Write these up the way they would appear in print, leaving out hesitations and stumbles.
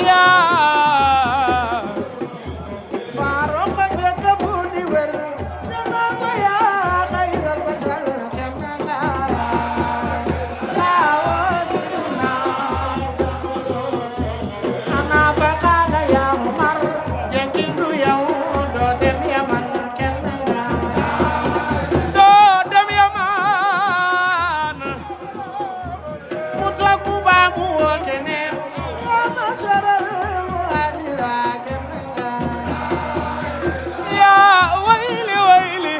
yaa Farouk njëkk bu di wér ne naan ko yaa xayral basar kenn nga yaa wasiduna ana fa xaala yaa Umar jekki du yow doo dem Yaman kenn nga doo dem Yaman mu toog mu baa mu woo keneen yaa masaral muhadira kenn nga yaa wayli wayli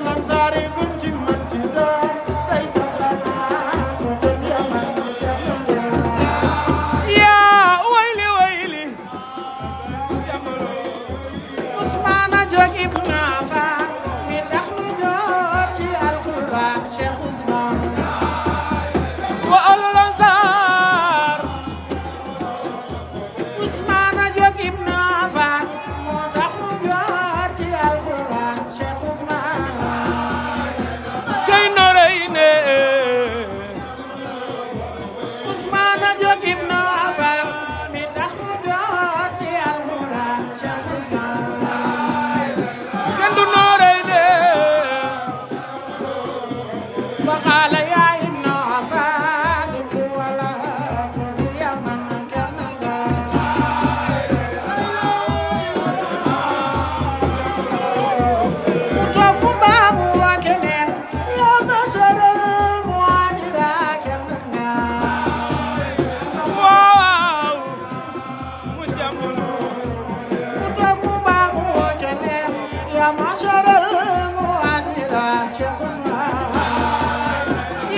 Lansari kum ci man ci doon tey soxla naa ko dem Yaman kenn nga yaa wayli wayli Ousmane Diop Ibn Affan mi tax nu jot ci Alxuraan Cheikh Ousmane wa alal ansar Ousmane Diop Ibn Affan moo tax nu jot ci Alxuraan Cheikh Ousmane cey noreyne Ousmane Diop Ibn Affan mi tax nu jot ci Alxuraan Cheikh Ousmane kenn du noreyne fa xaala yaa Ibn Affan ibni wala fil Yaman kenn nga mu toog mu baa mu waa keneen yaa masaral muhadira kenn nga waaw mu jamono mu toog mu baa mu waa keneen yaa masaral muhadira Cheikh Ousmane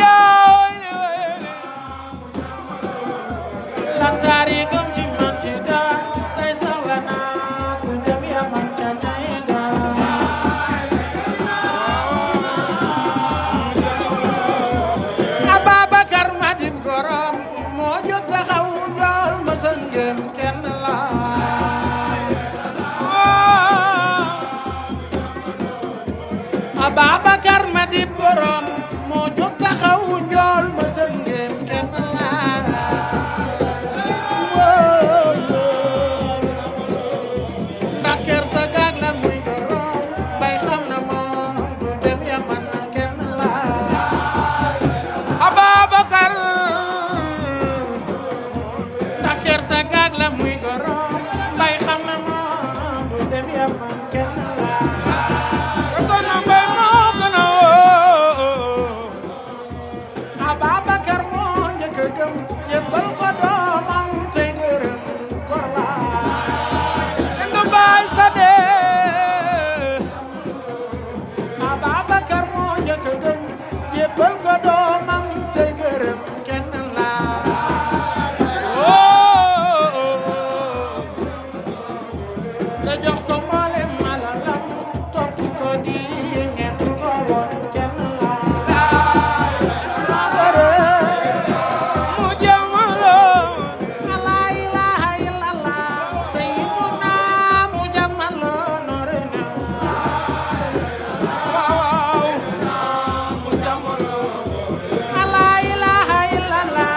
yaa wayli wayli Lansari kum ci man ci doon tey soxla naa ku dem Yaman ca ñay ga Ababakar Madib Gorom moo jóg taxaw njool ma sëngem kenn la Ababakar Madib Gorom moo jóg taxaw njool ma sëngem kenn la ndax ker sa gaag la muy Gorom bay xam na moom du dem Yaman kenn la Ababakar ndax ker sa gaag la muy Gorom bay xam na moom du dem Yaman kenn la kono mbay moo gën a woo Ababakar moo njëkk a gëm jébbal ko doomam tey gërëm gor la kenn du baay sa dee Ababakar moo njëkk a gëm jébbal ko doomam tey gërëm kenn la te jox ko mboolem alalam topp ko di ñett ko woon kenn la mu jamono la ilaha illallah sayyiduna mu jamalo norena waaw mu jamono la ilaha illallah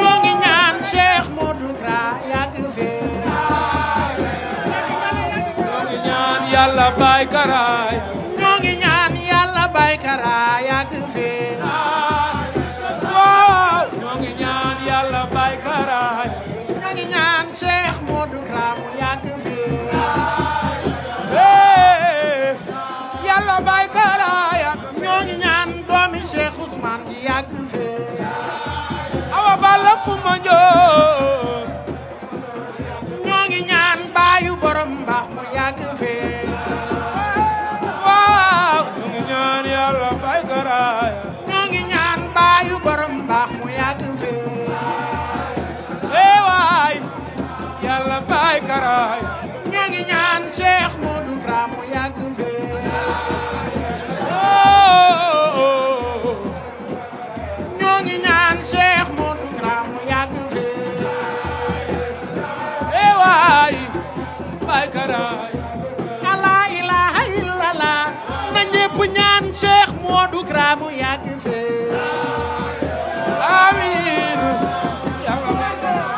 ñoo ngi ñaan Cheikh Modou Kra yàgg fee ñaan yàlla baay karaay ñoo ngi ñaan Yàlla Baay Kara yàgg fee waaw ñoo ngi ñaan yàlla baay karaay ñoo ngi ñaan Cheikh Modou Kra mu yàgg fee yàlla baay karaay ñoo ngi ñaan doomi Cheikh Ousmane di yàgg fee awa balla kuma njoor ñoo ngi ñaan baayu borom mbaax mu yàgg fee waaw ñoo ngi ñaan yàlla baay karaay ñoo ngi ñaan baayu borom mbaax mu yàgg fee waay yàlla baay karaay ñoo ngi ñaan Cheikh Modou Kra mu yàgg fee ñoo ngi ñaan Cheikh Modou Kra mu yàgg fee waay baay karaay la ilaha illallah na ñépp ñaan Cheikh Modou Kra mu yàgg fee amiin yàlla baay karaay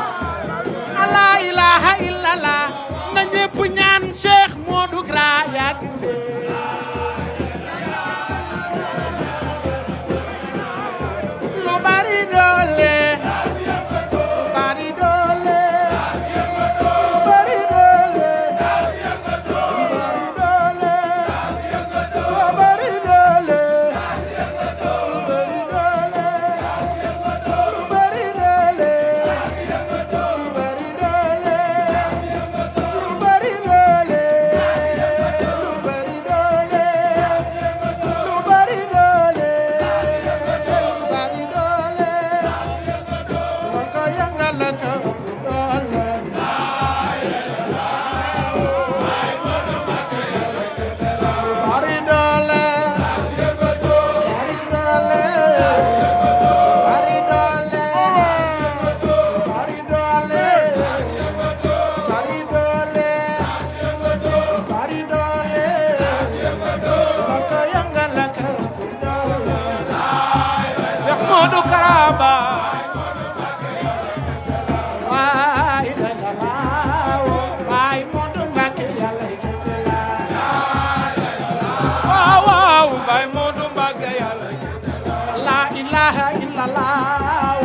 ilaha illallah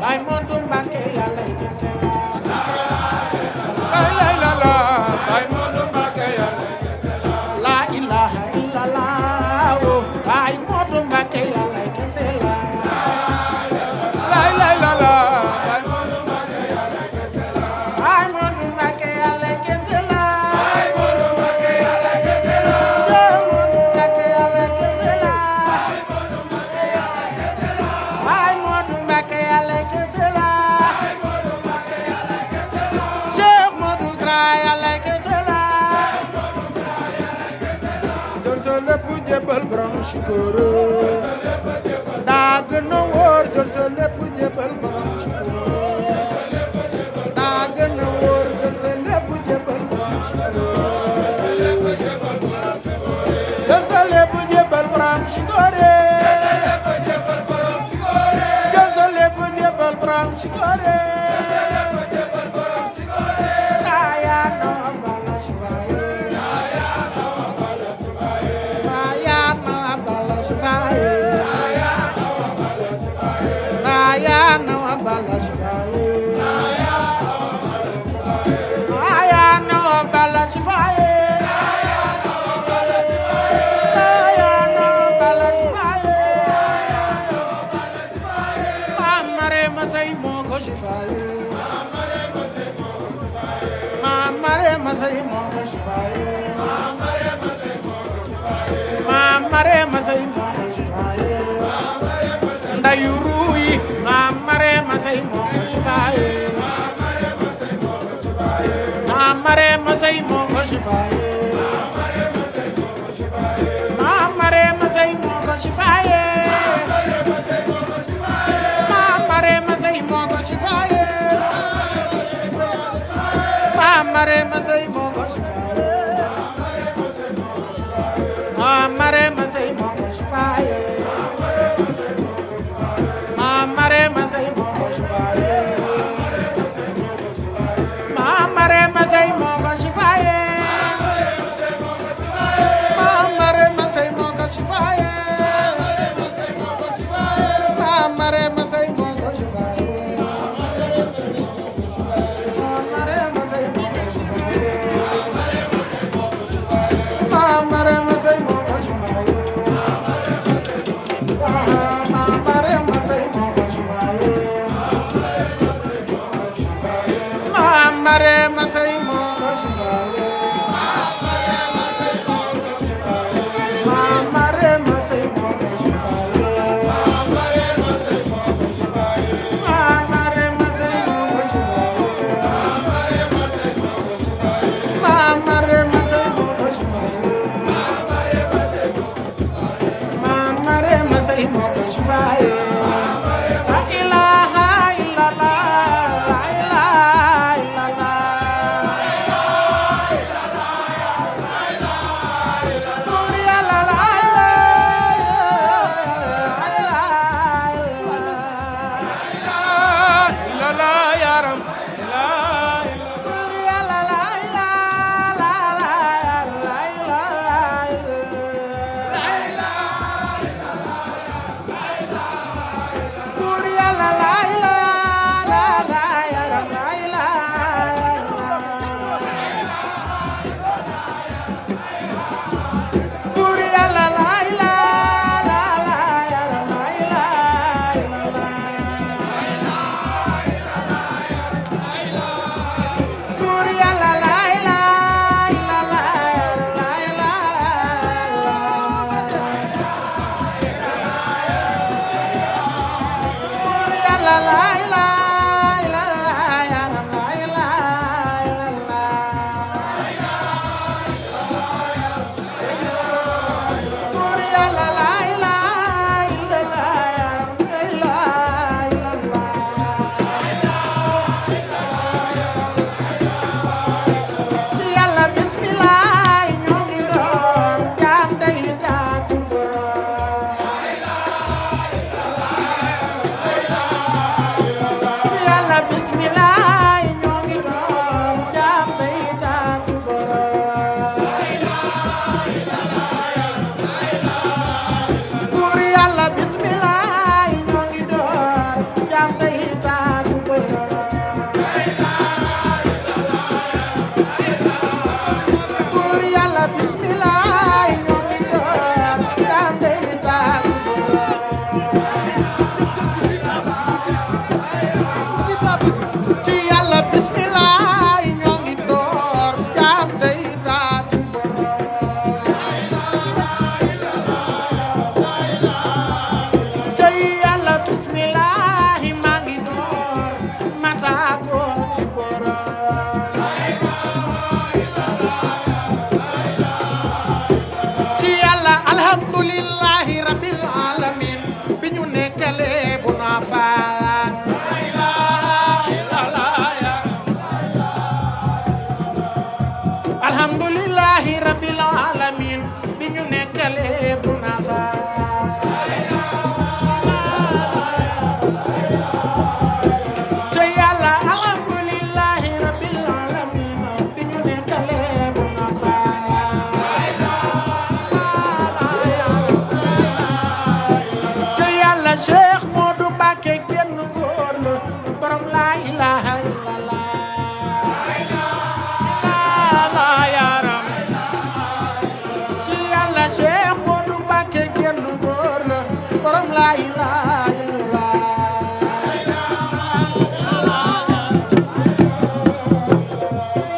Baay Moodu Mbàkke yàlla kese la la la Baay Moodu Mbàkke yàlla la ilaha illallah Baay Moodu Mbàkke yàlla kese la la la Baay Moodu Mbàkke yàlla kese la Baay Moodu Mbàkke yàlla kese la Baay Moodu Mbàkke yàlla kese la Cheikh Moodu Mbàkke yàlla kese la Baay Moodu Mbàkke yàlla kese la Baay Moodu Mbàkke yàlla kese la Cheikh Moodu Kra yàlla kese la jël sa lépp jébbal borom Sikoro daa gën a wóor jël sa lépp jébbal borom Sikoro daa gën a wóor jël sa lépp jébbal borom Sikoro jël sa lépp jébbal borom Sikoro jël sa lépp jébbal borom Sikoro ndayu ruuyi Maam Marema Sey moo ko sifaaye Maam Marema Sey moo ko sifaaye Maam Marema Sey moo ko sifaaye Maam Marema Sey moo ko sifaaye Maam Marema Sey moo ko sifaaye Maam Marema Sey moo ko sifaaye Maam Marema Sey moo ko sifaaye Maam Marema Sey moo ko sifaaye Maam Marema Sey moo ko sifaaye Maam Marema Sey moo ko sifaaye Maam Marema Sey moo ko sifaaye Maam Marema Sey moo ko sifaaye Maam Marema Sey moo ko sifaaye Maam Marema Sey moo ko sifaaye Maam Marema Sey moo ko sifaaye Maam Marema Sey moo ko sifaaye Maam Marema Sey moo ko sifaaye Maam Marema Sey moo ko sifaaye Maam Marema Sey moo ko sifaaye la ilaha illallah la ilaha illallah tàggoo ci borom ci yàlla alhamdulillahi rabbil alamin bi ñu nekkalee bu naa faan alhamdulillahi rabbil alamin bi ñu nekkalee bu naa faan ci yàlla alhamdulillahi rabbil alamin bi ñu nekkalee bu naa faan ci yàlla Cheikh Modou Mbacké génn góor la borom la ilaha illallah Cheikh Modou Mbacké génn góor la borom la ilaha illallah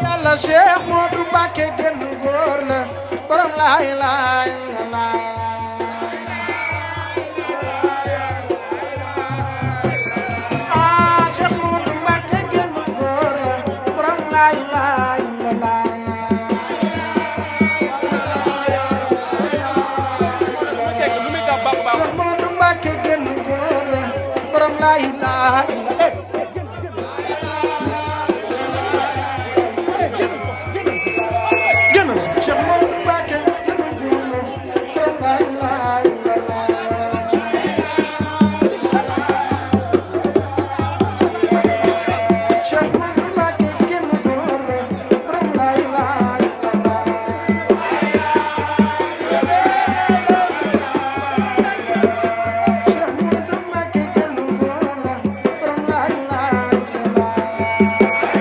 yàlla Cheikh Modou Mbacké génn góor la borom la ilaha illallah ah Cheikh Modou Mbacké génn góor la borom la ilaha illallah Cheikh Modou Mbacké génn góor la borom la ilaha illallah Cheikh Modou Mbacké génn góor la borom la ilaha illallah Cheikh Modou Mbacké génn góor la borom la ilaha illallah Cheikh Modou Mbacké génn góor la borom la ilaha illallah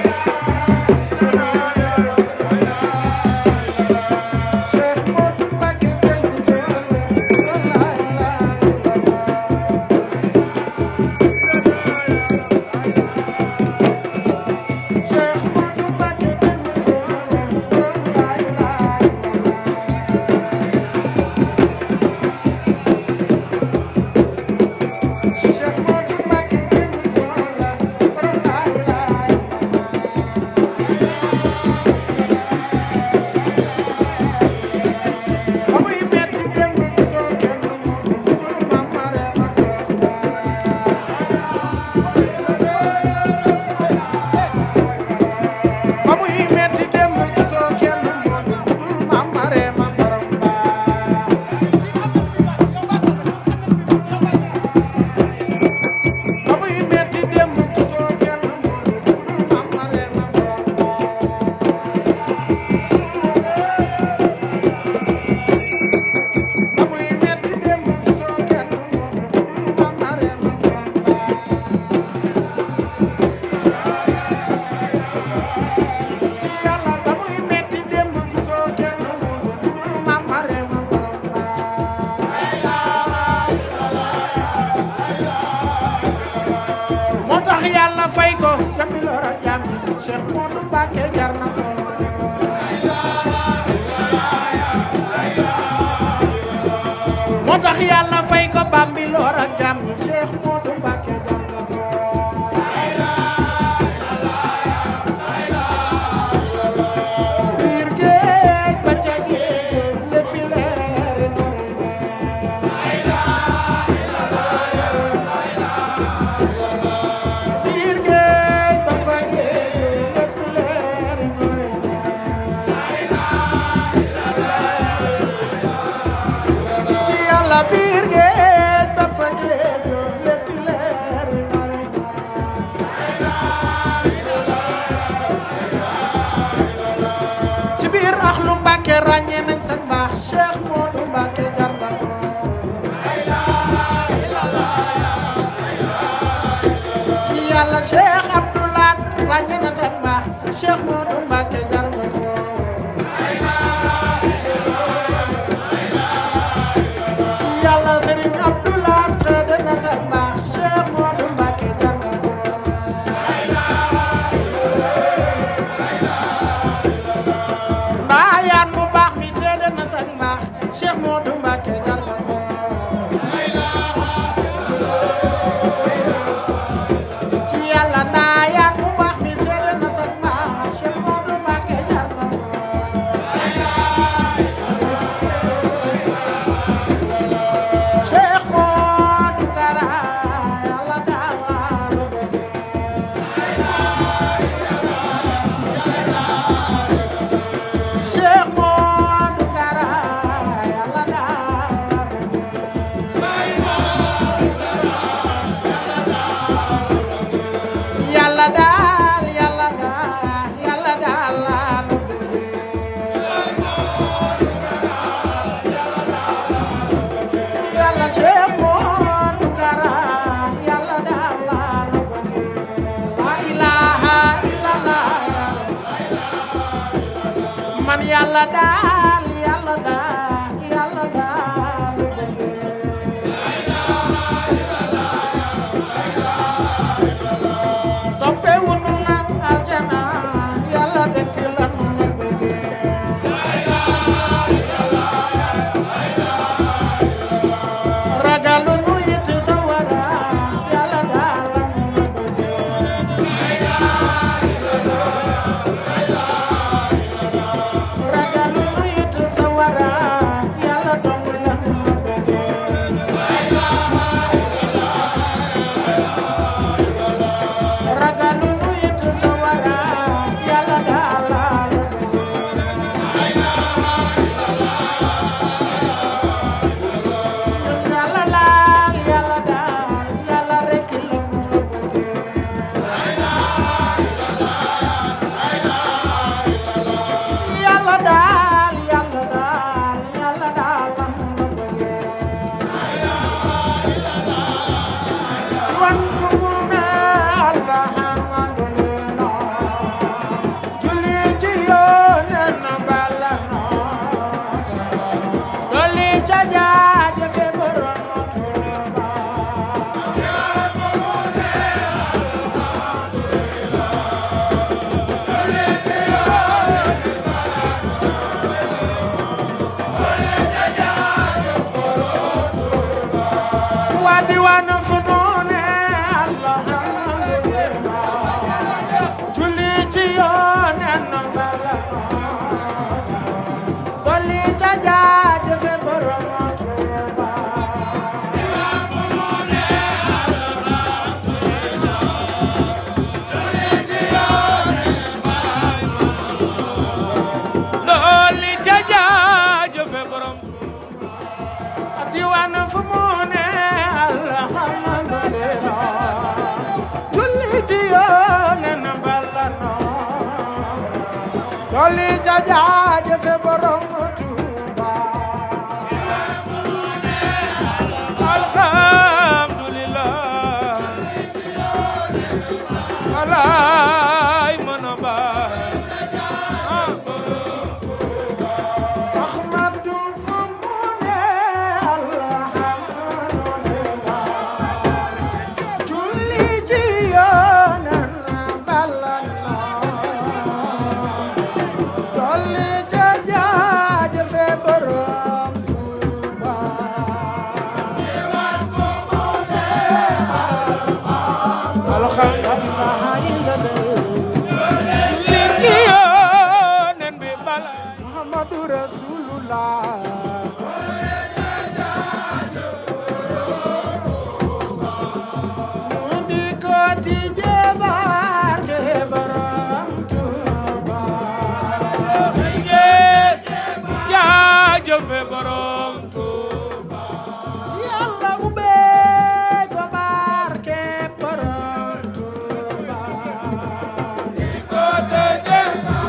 Cheikh Modou Mbacké génn góor la borom la ilaha Cheikh Modou Mbacké génn góor la borom la ilaha Cheikh Modou Mbacké génn góor la borom la ilaha ba muy metti démb gisoo kenn Maam Marema ba muy metti démb gisoo kenn Maam Marema borom ba muy metti démb gisoo kenn Maam Marema borom ba muy metti démb gisoo kenn Maam Marema yàlla ba muy metti démb gisoo kenn Maam Marema moo tax yàlla fay ko jambi lora jambi Cheikh Modou Mbacké jar na ko moo tax yàlla fay ko bambi lora jambi Cheikh Modou Mbacké jar na ko biir géej ba ca géej léppi leer nore biir géej ba fa géej lépp leer nore ci yàlla biir géej ba fa géej lépp leer nore ci biir axlu Mbacké ràññee nañ sa mbaax Cheikh Modou Mbacké jar nga ko ci yàlla Cheikh Abdoulaat ràññee na sa mbaax Cheikh Modou Mbacké jar nga ko ci yàlla Serigne Abdoulaat dana sa mbaax Cheikh Modou Mbacké jar nga ko ndaayaan mu baax mi seede na sa mbaax Cheikh Modou Mbacké jar nga ko ci yàlla ndaayaan yàlla daal yàlla daal yàlla daal toppe wunu la aljana yàlla dekk la nu na bëgge ragalu nu it sawara yàlla daal la nu na bëgge ragalu nu it sawara yàlla dong la nu na bëgge ragalu nu it sawara yàlla daal la nu bëgge yàlla daal yàlla daal yàlla rek la nu na bëgge yàlla daal yàlla daal yàlla daal la nu na bëgge wan fu mu ne alhamdulillah julli ci yónneen bala noo dolli ca jaajëfe borom Tuuba waa diwaan fu nu ne alhamdulillah julli ci yónneen bala noo dolli ca jaajëfe borom Tuuba dolli ca jaajëfe borom diwaan fu mu ne alhamdulillah julli ci yónneen bala noo dolli ca jaajëfe borom Tuuba alhamdulillah alaay mën a baay Ahmadu fu mu ne alhamdulillah julli ci yónneen bala noo dolli ca jaajëfe borom Tuuba alhamdulillah alhamdulillah li ci yónneen bi balaay Muhammadu Rasulullah mu di ko tijje barke borom Tuuba jaajëfe borom Tuuba ci Yàlla ubbee ko barke borom Tuuba ko tëjee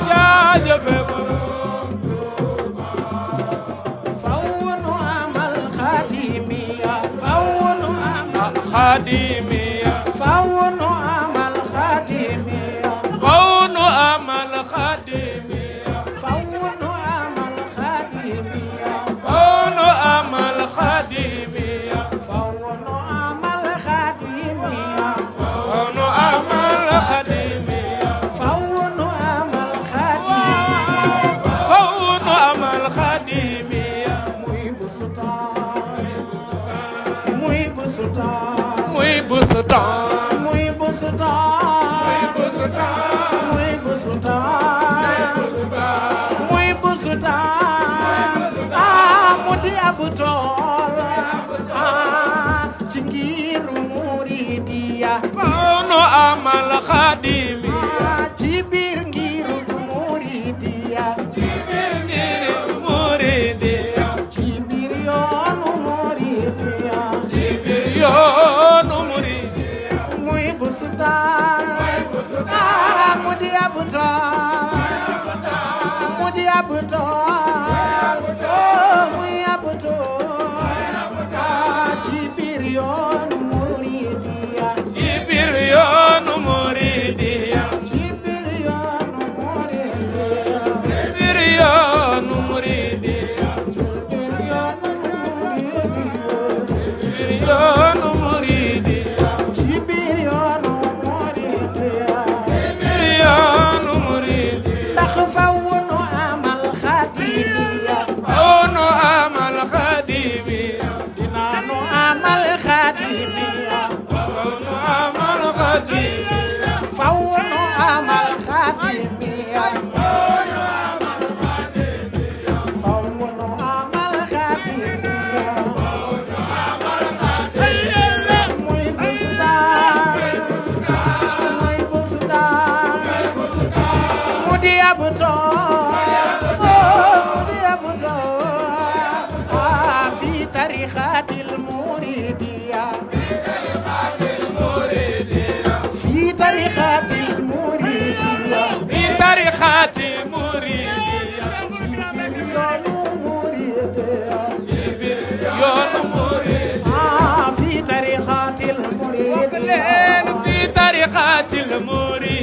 jaajëfe borom faw nu amal xaatimiya faw nu amal xaadimiya faw nu amal xaatimiya faw nu amal xaadimiya faw nu amal xaatimiya faw nu amal xaadimiya faw nu amal xaatimiya faw nu amal xaadimiya faw nu amal xaatimiya faw nu amal xaadimiya muy bu sultaan muy bu sultaan muy bu sultaan muy bu sultaan muy bu sultaan muy bu sultaan muy bu sultaan mu di ab tool ci ngiru muridiya faw nu amal xaadimiya ci biir ngiru muridiya ci biir ngiri muridiya ci biir yoonu muridiya ci biir yoonu muridiya muy bu sultaan mu di ab tool mu di ab tool muy ab tool ci biir yoonu muridiya ci biir yoonu muridiya ci biir yoonu muridiya biir yoonu في طريقة المريدية في طريقة المريدية يون مريد في طريقة المريدية في طريقة المريد